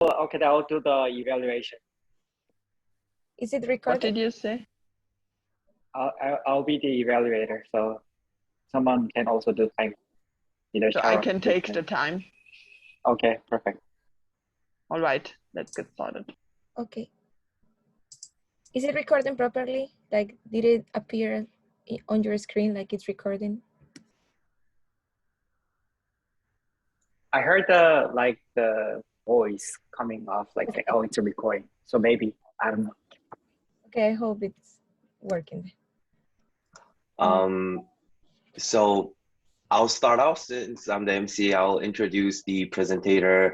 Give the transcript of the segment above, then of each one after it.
okay, I'll do the evaluation. Is it What recorded? did you say? I'll be the evaluator, so someone can also do time. Either So I Sharon can or take Kristen. the time. Okay, perfect. All right, let's get started. Okay. Is it recording properly? Like, did it appear on your screen like it's recording? I heard the voice coming off like oh, it's a recording. So maybe I don't know. Okay, I hope it's working. So I'll start off since I'm the MC. I'll introduce the presentator.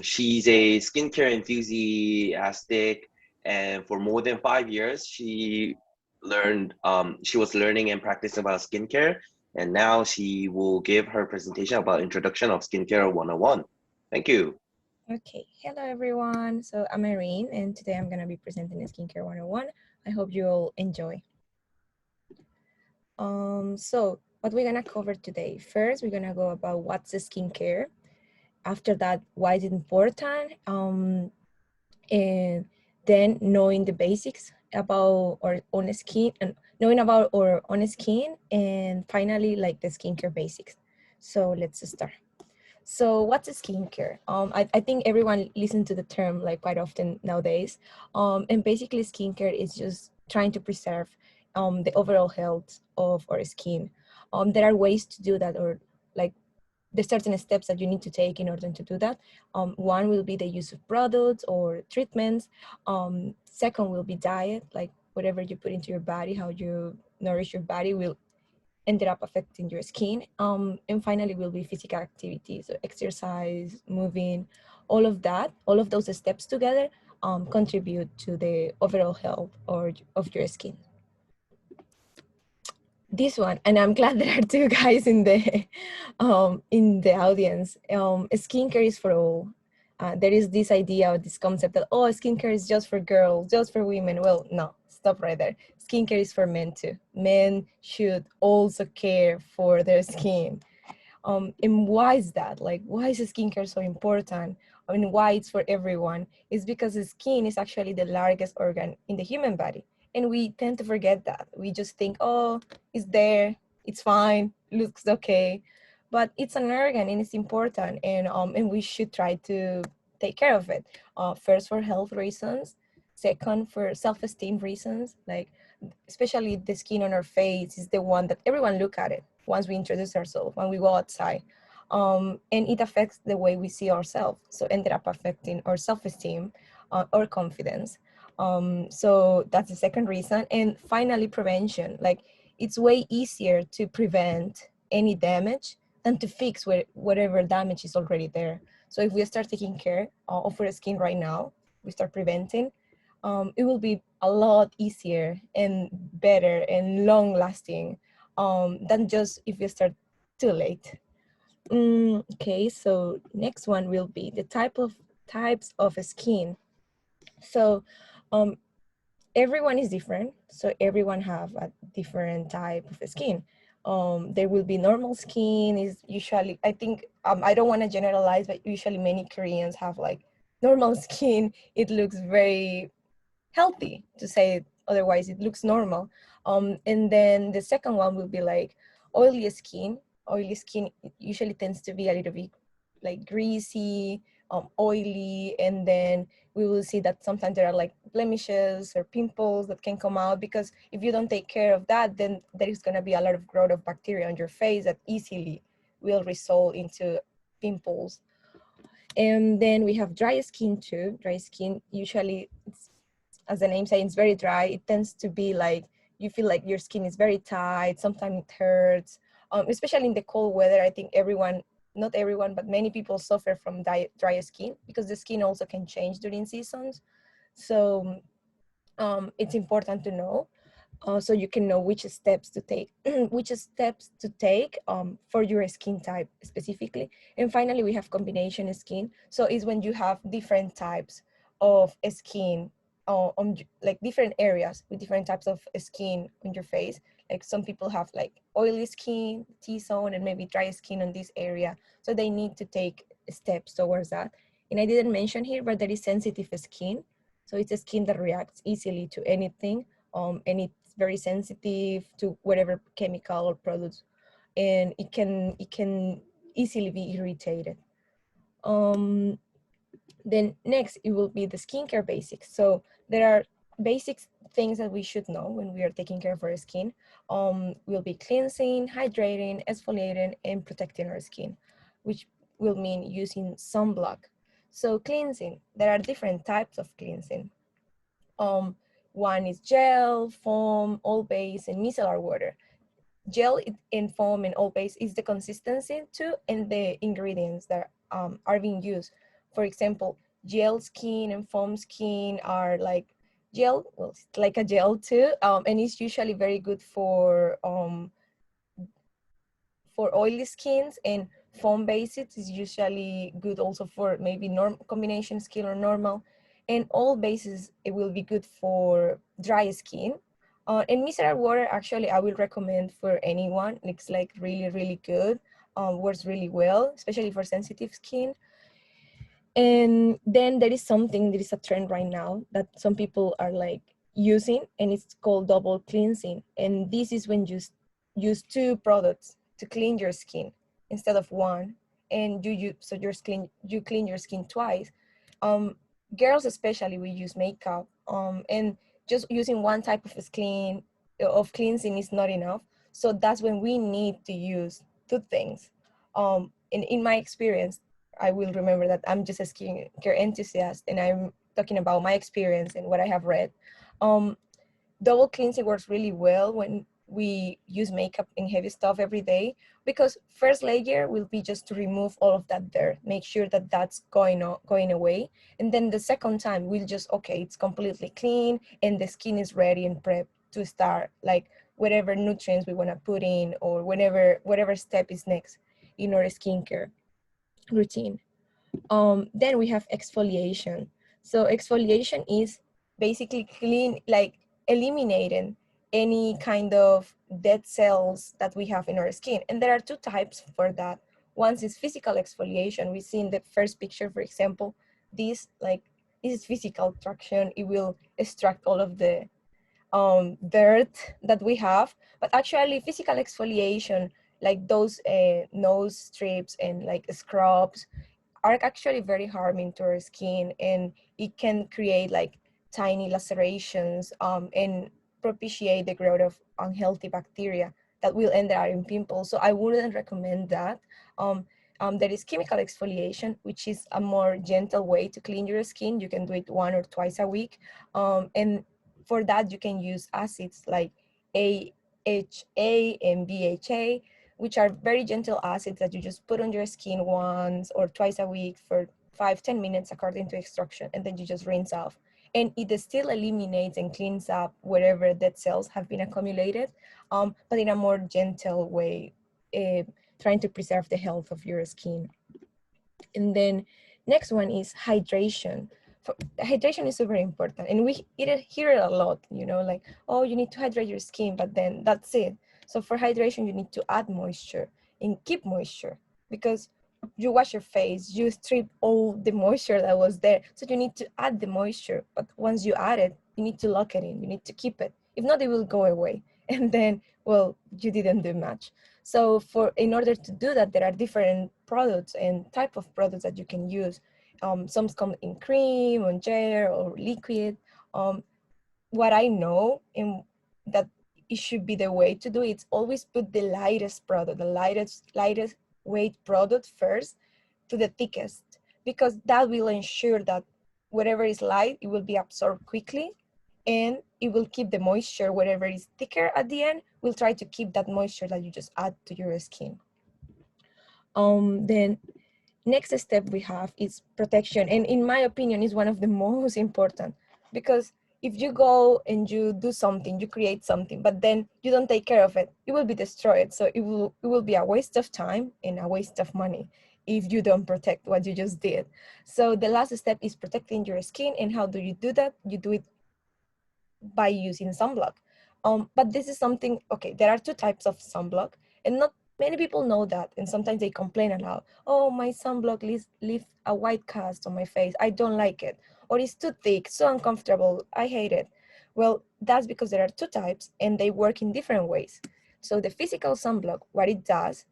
She's a skincare enthusiastic, and for more than 5 years, she was learning and practicing about skincare, and now she will give her presentation about introduction of skincare 101. Thank you. Okay, hello everyone. So I'm Irene, and today I'm gonna be presenting Skincare 101. I hope you all enjoy. So what we're gonna cover today. First, we're gonna go about what's the skincare. After that, why is it important? And then knowing the basics about our own skin and knowing about our own skin, and finally like the skincare basics. So let's start. So what's a skincare? I think everyone listens to the term like quite often nowadays. And basically skincare is just trying to preserve the overall health of our skin. There are ways to do that, or like the certain steps that you need to take in order to do that. One will be the use of products or treatments. Second will be diet, like whatever you put into your body, how you nourish your body will ended up affecting your skin. And finally will be physical activity, so exercise, moving, all of that, all of those steps together contribute to the overall health of your skin. This one, and I'm glad there are two guys in the audience. Skincare is for all. There is this idea or this concept that, oh, skincare is just for girls, just for women. Well, no, stop right there. Skincare is for men too. Men should also care for their skin. And why is that? Like, why is skincare so important? I mean, why it's for everyone? It's because the skin is actually the largest organ in the human body. And we tend to forget that. We just think, oh, it's there, it's fine, looks okay. But it's an organ and it's important, and we should try to take care of it. First, for health reasons. Second, for self-esteem reasons. Like, especially the skin on our face is the one that everyone look at it once we introduce ourselves, when we go outside. And it affects the way we see ourselves. So ended up affecting our self-esteem, or confidence. So that's the second reason. And finally, prevention. Like, it's way easier to prevent any damage than to fix whatever damage is already there. So if we start taking care of our skin right now, we start preventing, it will be a lot easier and better and long lasting than just if you start too late. Okay, so next one will be the types of skin. So everyone is different, so everyone have a different type of skin. There will be normal skin is usually, I think, I don't want to generalize, but usually many Koreans have like normal skin. It looks very healthy, to say it, otherwise it looks normal. And then the second one will be like oily skin. Oily skin usually tends to be a little bit like greasy, oily, and then we will see that sometimes there are like blemishes or pimples that can come out, because if you don't take care of that, then there is going to be a lot of growth of bacteria on your face that easily will result into pimples. And then we have dry skin too. Dry skin usually, it's, as the name says, it's very dry. It tends to be like you feel like your skin is very tight. Sometimes it hurts, especially in the cold weather. I think everyone, not everyone, but many people suffer from dry skin, because the skin also can change during seasons. So it's important to know, so you can know which steps to take, for your skin type specifically. And finally, we have combination skin. So it's when you have different types of skin on like different areas with different types of skin on your face. Like some people have like oily skin, T-zone, and maybe dry skin on this area. So they need to take steps towards that. And I didn't mention here, but there is sensitive skin. So it's a skin that reacts easily to anything, and it's very sensitive to whatever chemical or products, and it can easily be irritated. Then next, it will be the skincare basics. So there are basic things that we should know when we are taking care of our skin. Will be cleansing, hydrating, exfoliating, and protecting our skin, which will mean using sunblock. So cleansing, there are different types of cleansing. One is gel, foam, oil-based, and micellar water. Gel and foam and oil-based is the consistency too, and the ingredients that are being used. For example, gel skin and foam skin are like gel, well, it's like a gel too, and it's usually very good for oily skins, and foam based is usually good also for maybe combination skin or normal, and all bases it will be good for dry skin. And micellar water, actually, I will recommend for anyone. It's like really good. Works really well, especially for sensitive skin. And then there is a trend right now that some people are like using, and it's called double cleansing. And this is when you use two products to clean your skin instead of one. And so you clean your skin twice. Girls especially, we use makeup, and just using one type of cleansing is not enough. So that's when we need to use two things. In my experience, I will remember that I'm just a skincare enthusiast, and I'm talking about my experience and what I have read. Double cleansing works really well when we use makeup and heavy stuff every day, because first layer will be just to remove all of that dirt, make sure that that's going away. And then the second time we'll just, okay, it's completely clean and the skin is ready and prepped to start like whatever nutrients we want to put in, or whatever step is next in our skincare routine. Then we have exfoliation. So exfoliation is basically like eliminating any kind of dead cells that we have in our skin. And there are two types for that. One is physical exfoliation. We see in the first picture, for example, this is physical traction. It will extract all of the dirt that we have. But actually physical exfoliation, like those nose strips and like scrubs, are actually very harming to our skin, and it can create like tiny lacerations, and propitiate the growth of unhealthy bacteria that will end up in pimples. So I wouldn't recommend that. There is chemical exfoliation, which is a more gentle way to clean your skin. You can do it 1 or 2 times a week. And for that, you can use acids like AHA and BHA, which are very gentle acids that you just put on your skin 1 or 2 times a week for 5-10 minutes according to extraction, and then you just rinse off. And it still eliminates and cleans up whatever dead cells have been accumulated, but in a more gentle way, trying to preserve the health of your skin. And then next one is hydration. Hydration is super important, and we hear it a lot, like, oh, you need to hydrate your skin, but then that's it. So for hydration, you need to add moisture and keep moisture, because you wash your face, you strip all the moisture that was there. So you need to add the moisture, but once you add it, you need to lock it in, you need to keep it. If not, it will go away. And then, well, you didn't do much. So in order to do that, there are different products and type of products that you can use. Some come in cream, on gel, or liquid. What I know, and that it should be the way to do it, always put the lightest product, the lightest weight product first to the thickest, because that will ensure that whatever is light, it will be absorbed quickly, and it will keep the moisture. Whatever is thicker at the end will try to keep that moisture that you just add to your skin. Then next step we have is protection, and in my opinion is one of the most important, because if you go and you do something, you create something, but then you don't take care of it, it will be destroyed. So it will be a waste of time and a waste of money if you don't protect what you just did. So the last step is protecting your skin. And how do you do that? You do it by using sunblock. But this is something, okay, there are two types of sunblock, and not Many people know that, and sometimes they complain aloud. Oh, my sunblock leaves a white cast on my face. I don't like it. Or it's too thick, so uncomfortable. I hate it. Well, that's because there are two types and they work in different ways. So the physical sunblock, what it does,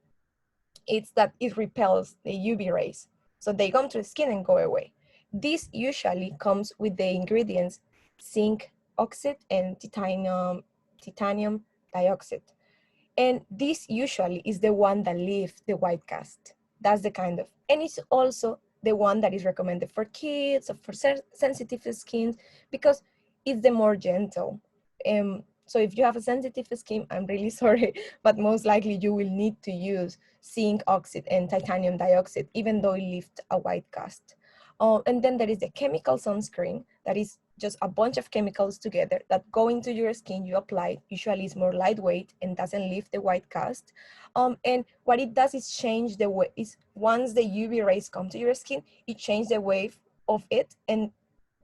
it's that it repels the UV rays. So they come to the skin and go away. This usually comes with the ingredients zinc oxide and titanium dioxide. And this usually is the one that leaves the white cast. That's the kind of, and it's also the one that is recommended for kids or for sensitive skins because it's the more gentle. So if you have a sensitive skin, I'm really sorry, but most likely you will need to use zinc oxide and titanium dioxide, even though it leaves a white cast. And then there is the chemical sunscreen that is just a bunch of chemicals together that go into your skin, you apply, usually it's more lightweight and doesn't leave the white cast. And what it does is change the way, is once the UV rays come to your skin, it changes the wave of it and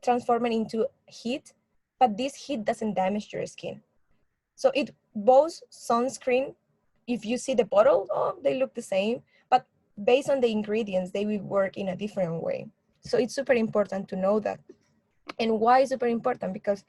transform it into heat, but this heat doesn't damage your skin. So it both sunscreen, if you see the bottle, oh, they look the same, but based on the ingredients, they will work in a different way. So it's super important to know that. And why is super important? Because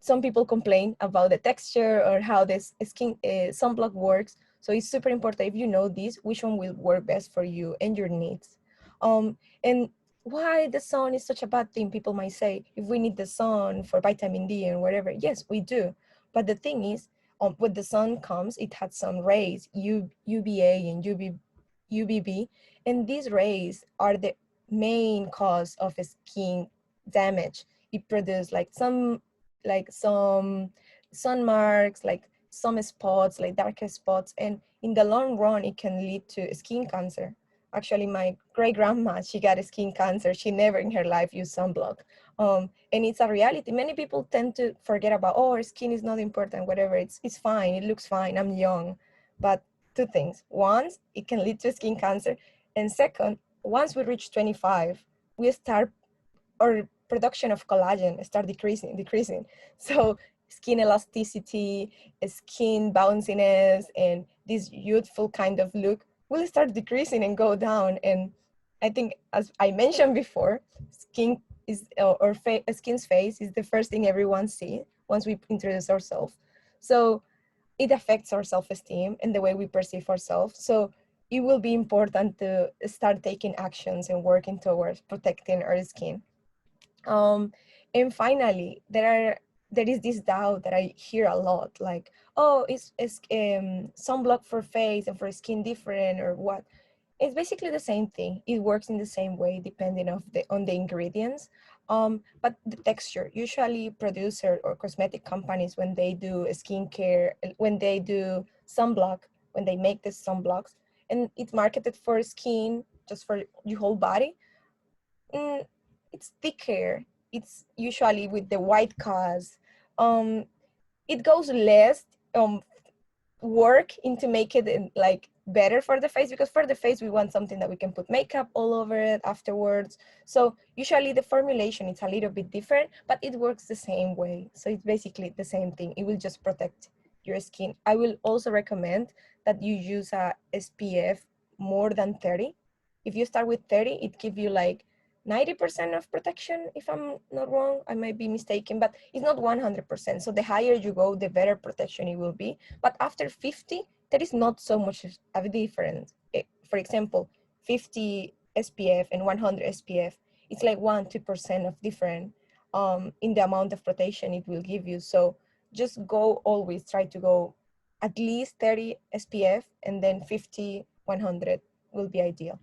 some people complain about the texture or how this skin sunblock works. So it's super important if you know this, which one will work best for you and your needs. And why the sun is such a bad thing, people might say, if we need the sun for vitamin D and whatever. Yes, we do. But the thing is, when the sun comes, it has some rays, UVA and UVB, and these rays are the main cause of skin damage. It produces some sun marks, like some spots, like darker spots, and in the long run it can lead to skin cancer. Actually, my great grandma, she got skin cancer. She never in her life used sunblock. And it's a reality. Many people tend to forget about, oh, our skin is not important, whatever, it's fine, it looks fine, I'm young. But two things: one, it can lead to skin cancer, and second, once we reach 25, we start, or production of collagen start decreasing. So skin elasticity, skin bounciness, and this youthful kind of look will start decreasing and go down. And I think, as I mentioned before, skin is, skin's face is the first thing everyone sees once we introduce ourselves. So it affects our self-esteem and the way we perceive ourselves. So it will be important to start taking actions and working towards protecting our skin. And finally, there is this doubt that I hear a lot, like, oh, is sunblock for face and for skin different or what? It's basically the same thing. It works in the same way depending on the ingredients. But the texture, usually producer or cosmetic companies, when they do skincare, when they do sunblock, when they make the sunblocks, and it's marketed for skin, just for your whole body, mm, it's thicker. It's usually with the white cast. It goes less work into make it like better for the face, because for the face we want something that we can put makeup all over it afterwards. So usually the formulation is a little bit different, but it works the same way. So it's basically the same thing. It will just protect your skin. I will also recommend that you use a SPF more than 30. If you start with 30, it gives you like 90% of protection, if I'm not wrong. I might be mistaken, but it's not 100%. So the higher you go, the better protection it will be. But after 50, there is not so much of a difference. For example, 50 SPF and 100 SPF, it's like 1-2% of different in the amount of protection it will give you. So just always try to go at least 30 SPF, and then 50, 100 will be ideal.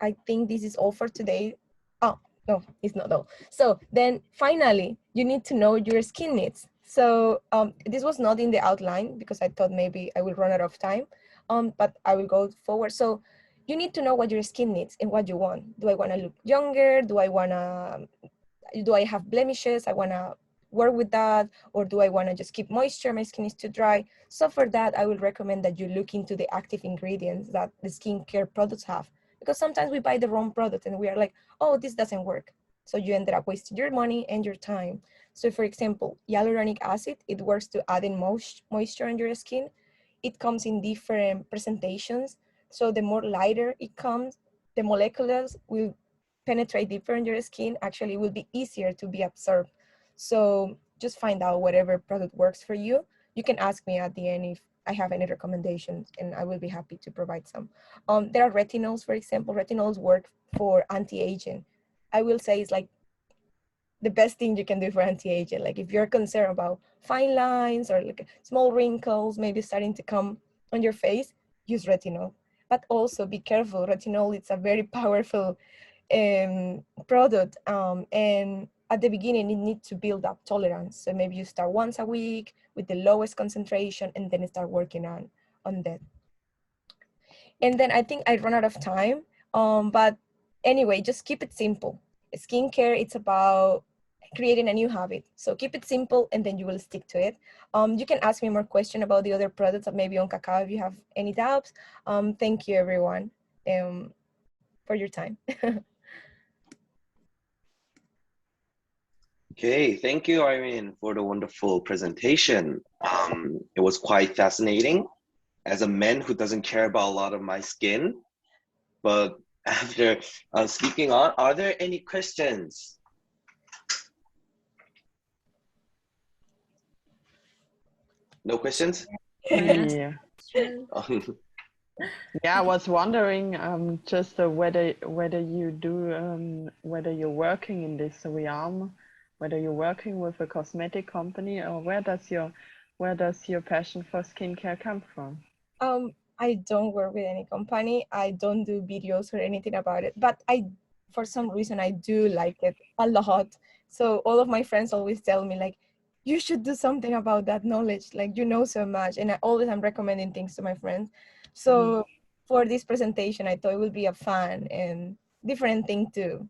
I think this is all for today. Oh, no, it's not all. So then finally, you need to know your skin needs. So this was not in the outline because I thought maybe I will run out of time, but I will go forward. So you need to know what your skin needs and what you want. Do I want to look younger? Do I have blemishes? I want to work with that, or do I want to just keep moisture? My skin is too dry. So for that, I would recommend that you look into the active ingredients that the skincare products have, because sometimes we buy the wrong product and we are like, oh, this doesn't work. So you ended up wasting your money and your time. So for example, hyaluronic acid, it works to add in moisture in your skin. it comes in different presentations. So the more lighter it comes, the molecules will penetrate deeper in your skin. Actually, it will be easier to be absorbed. So just find out whatever product works for you. You can ask me at the end if I have any recommendations, and I will be happy to provide some. There are retinols, for example. Retinols work for anti-aging. I will say it's like the best thing you can do for anti-aging. Like if you're concerned about fine lines or like small wrinkles maybe starting to come on your face, use retinol. But also be careful. Retinol is a very powerful product, and at the beginning it needs to build up tolerance. So maybe you start once a week with the lowest concentration, and then start working on that. And then I think I run out of time. But anyway, just keep it simple. Skincare, it's about creating a new habit. So keep it simple, and then you will stick to it. You can ask me more questions about the other products, maybe on cacao if you have any doubts. Thank you, everyone, for your time. Okay, thank you, Irene, for the wonderful presentation. It was quite fascinating. As a man who doesn't care about a lot of my skin, but after speaking on, are there any questions? No questions? Yeah. Okay. Yeah, I was wondering just whether you do whether you're working in this realm, whether you're working with a cosmetic company, or where does your passion for skincare come from? I don't work with any company. I don't do videos or anything about it, but for some reason, I do like it a lot. So all of my friends always tell me like, you should do something about that knowledge. Like, you know so much. And I always am recommending things to my friends. So for this presentation, I thought it would be a fun and different thing to,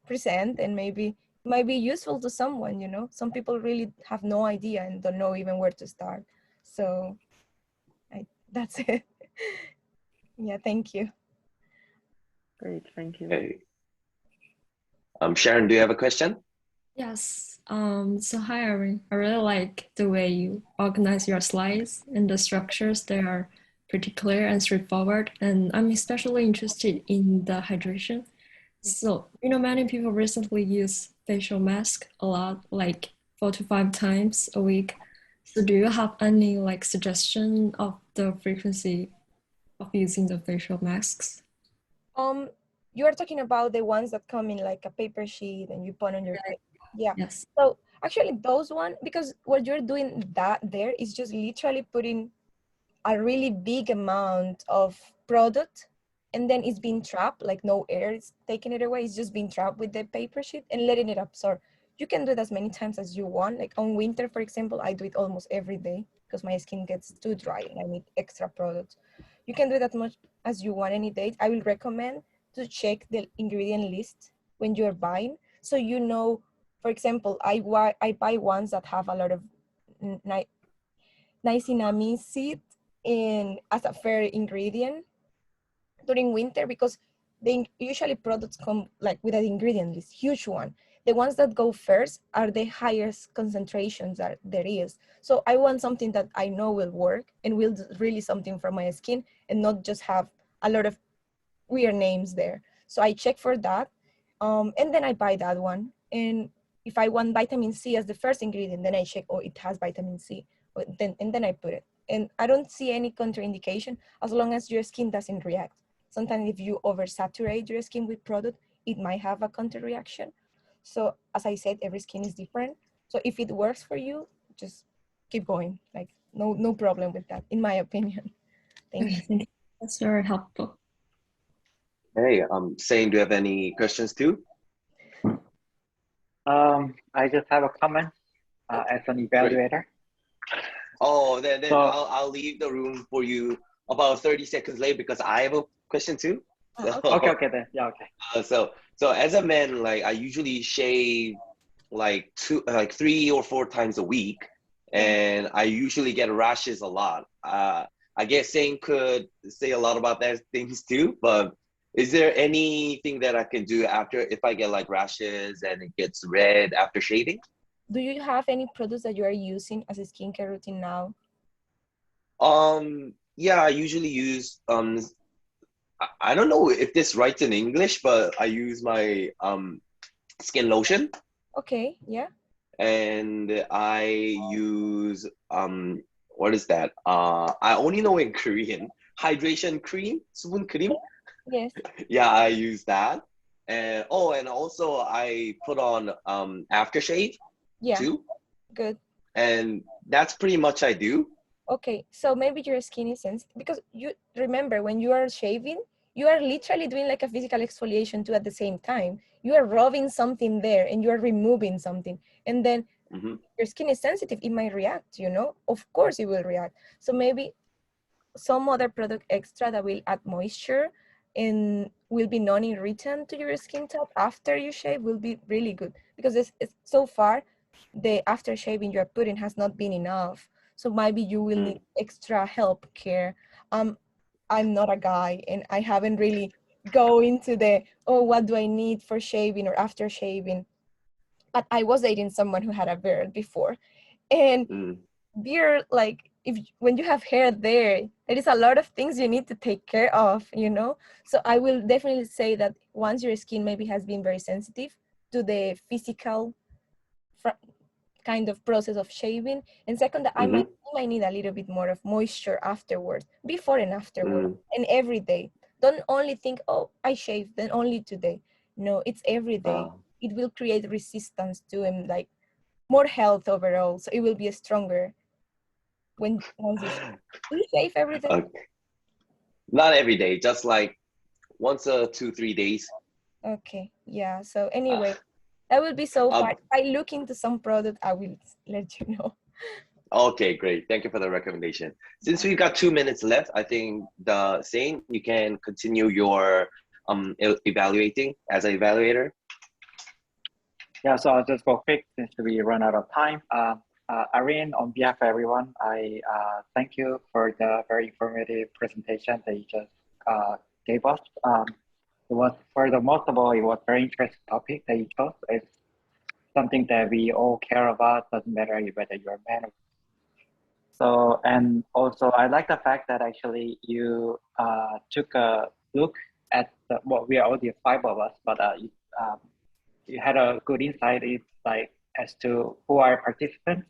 present, and maybe might be useful to someone, Some people really have no idea and don't know even where to start. So that's it. Yeah, thank you. Great, thank you. Okay. Sharon, do you have a question? Yes. So hi, Irene. I really like the way you organize your slides and the structures. They are pretty clear and straightforward. And I'm especially interested in the hydration. So, many people recently use facial mask a lot, like 4 to 5 times a week. So do you have any suggestion of the frequency of using the facial masks? You are talking about the ones that come in like a paper sheet and you put on your face. Yeah. Yes. So actually those one, because what you're doing there is just literally putting a really big amount of product, and then it's being trapped, like no air is taking it away. It's just being trapped with the paper sheet and letting it absorb. You can do it as many times as you want. Like on winter, for example, I do it almost every day because my skin gets too dry and I need extra products. You can do it as much as you want any day. I will recommend to check the ingredient list when you're buying. So for example, I buy ones that have a lot of niacinamide seed as a fair ingredient during winter, because usually products come like with an ingredient list, huge one. The ones that go first are the highest concentrations that there is. So I want something that I know will work and will do really something for my skin, and not just have a lot of weird names there. So I check for that, and then I buy that one. And if I want vitamin C as the first ingredient, then I check, oh, it has vitamin C, and then I put it. And I don't see any contraindication as long as your skin doesn't react. Sometimes if you oversaturate your skin with product, it might have a counter reaction. So as I said, every skin is different. So if it works for you, just keep going. Like no problem with that, in my opinion. Thank you. Thank you. That's very helpful. Hey, Sane, do you have any questions too? I just have a comment as an evaluator. Oh, then So- I'll leave the room for you about 30 seconds late because I have a question too. So, Okay then. Yeah, okay. So as a man, like I usually shave like 3 or 4 times a week, and I usually get rashes a lot. I guess Sane could say a lot about that things too, but is there anything that I can do after if I get like rashes and it gets red after shaving? Do you have any products that you are using as a skincare routine now? Yeah, I usually use I don't know if this writes in English, but I use my skin lotion, Okay, yeah. and I use what is that? I only know in Korean, hydration cream, 수분 cream. Yes. Yeah, I use that. And oh, and also I put on aftershave Yeah, too. good. And that's pretty much I do. Okay, so maybe your skin is sensitive because you remember when you are shaving, you are literally doing like a physical exfoliation too at the same time. You are rubbing something there and you are removing something. And then Hmm. your skin is sensitive, it might react, you know? Of course it will react. So maybe some other product extra that will add moisture and will be non-irritant to your skin type after you shave will be really good because it's so far the after shaving you're putting has not been enough, so maybe you will need extra help care. um I'm not a guy and I haven't really go into the, oh, what do I need for shaving or after shaving, but I was dating someone who had a beard before, and Mm. beard, like, if when you have hair there is a lot of things you need to take care of, you know. So I will definitely say that once your skin maybe has been very sensitive to the physical kind of process of shaving, and second that Hmm. you might need a little bit more of moisture afterwards, before and afterwards, Mm. and every day. Don't only think, oh, I shaved then only today. No, it's every day. It will create resistance to and like more health overall, so it will be stronger when once you shave. Do you shave every day? Okay. Not every day, just like once a 2, 3 days. Okay, yeah. So Uh, anyway, that will be so far. um, If I look into some product, I will let you know. okay, great. Thank you for the recommendation. Since we've got 2 minutes left, I think the same, you can continue your evaluating as an evaluator. Yeah, so I'll just go quick since we run out of time. Irene, on behalf of everyone, I thank you for the very informative presentation that you just gave us. It was, for the most of all, it was very interesting topic that you chose. It's something that we all care about, doesn't matter whether you're a man or so. And also, I like the fact that actually you took a look at the, well, we are only 5 of us, but you had a good insight in, like, as to who our participants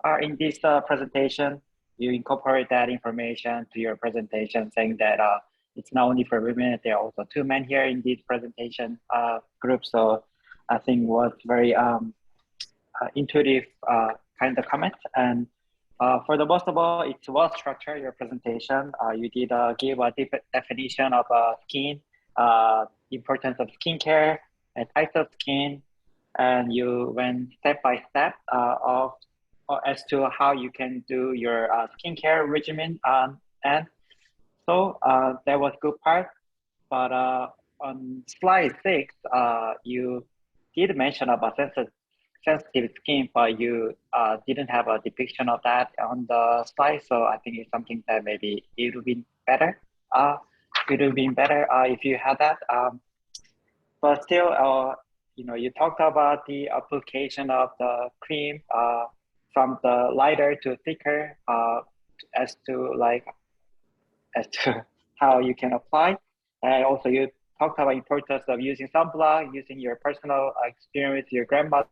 are in this presentation. You incorporate that information to your presentation, saying that it's not only for women, there are also 2 men here in this presentation group. So I think was very intuitive kind of comment. And for the most of all, it's well structured, your presentation. You did give a deep definition of skin, importance of skincare and types of skin, and you went step by step of as to how you can do your skincare regimen. And so that was good part. But on slide 6, you did mention about sensitive skin, but you didn't have a depiction of that on the slide. So I think it's something that maybe it would be better. It would be better if you had that. But still, you talked about the application of the cream from the lighter to thicker, as to like as to how you can apply. And also you talked about importance of using sunblock, using your personal experience, your grandmother